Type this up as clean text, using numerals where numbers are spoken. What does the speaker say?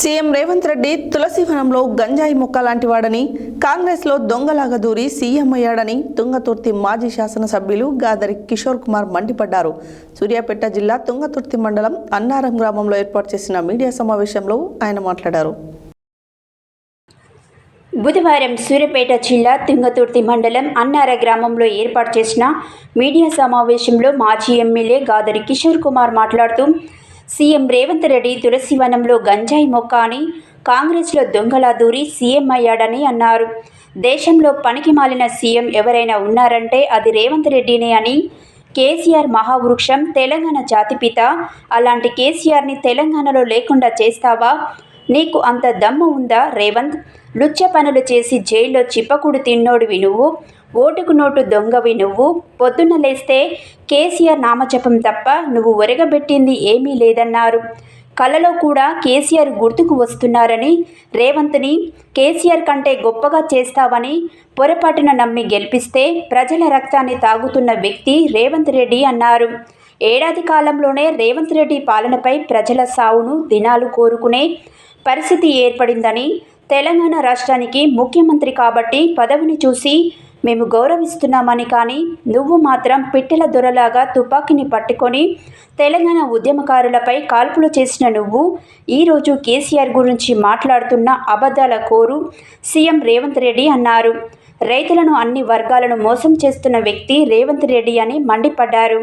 CM Revanth Reddy తులసివనంలో గంజాయి మొక్క లాంటి వాడని, కాంగ్రెస్లో దొంగలాగా దూరి సీఎం అయ్యాడని తుంగతుర్తి మాజీ శాసనసభ్యులు గాదరి కిషోర్ కుమార్ మండిపడ్డారు. సూర్యాపేట జిల్లా తుంగతుర్తి మండలం అన్నారం గ్రామంలో ఏర్పాటు చేసిన మీడియా సమావేశంలో ఆయన మాట్లాడారు. బుధవారం సూర్యాపేట జిల్లా తుంగతుర్తి మండలం అన్నార గ్రామంలో ఏర్పాటు చేసిన మీడియా సమావేశంలో మాజీ ఎమ్మెల్యే గాదరి కిషోర్ కుమార్ మాట్లాడుతూ, సీఎం రేవంత్ రెడ్డి తులసివనంలో గంజాయి మొక్క అని, కాంగ్రెస్లో దొంగలా దూరి సీఎం అయ్యాడని అన్నారు. దేశంలో పనికి మాలిన సీఎం ఎవరైనా ఉన్నారంటే అది రేవంత్ రెడ్డినే అని, కేసీఆర్ మహావృక్షం, తెలంగాణ జాతిపిత, అలాంటి కేసీఆర్ని తెలంగాణలో లేకుండా చేస్తావా? నీకు అంత దమ్ము ఉందా రేవంత్? లుచ్చ పనులు చేసి జైల్లో చిప్పకుడు తిన్నోడివి నువ్వు, ఓటుకు నోటు దొంగవి నువ్వు. పొద్దున్న లేస్తే కేసీఆర్ నామజపం తప్ప నువ్వు ఒరగబెట్టింది ఏమీ లేదన్నారు. కలలో కూడా కేసీఆర్ గుర్తుకు వస్తున్నారని, రేవంత్ని కేసీఆర్ కంటే గొప్పగా చేస్తావని పొరపాటున నమ్మి గెలిపిస్తే ప్రజల రక్తాన్ని తాగుతున్న వ్యక్తి రేవంత్ రెడ్డి అన్నారు. ఏడాది కాలంలోనే రేవంత్ రెడ్డి పాలనపై ప్రజల సావును దినాలు కోరుకునే పరిస్థితి ఏర్పడిందని, తెలంగాణ రాష్ట్రానికి ముఖ్యమంత్రి కాబట్టి పదవిని చూసి మేము గౌరవిస్తున్నామని, కానీ నువ్వు మాత్రం పిట్టెల దొరలాగా తుపాకీని పట్టుకొని తెలంగాణ ఉద్యమకారులపై కాల్పులు చేసిన నువ్వు ఈరోజు కేసీఆర్ గురించి మాట్లాడుతున్న అబద్ధాల కోరు సీఎం రేవంత్ రెడ్డి అన్నారు. రైతులను, అన్ని వర్గాలను మోసం చేస్తున్న వ్యక్తి రేవంత్ రెడ్డి అని మండిపడ్డారు.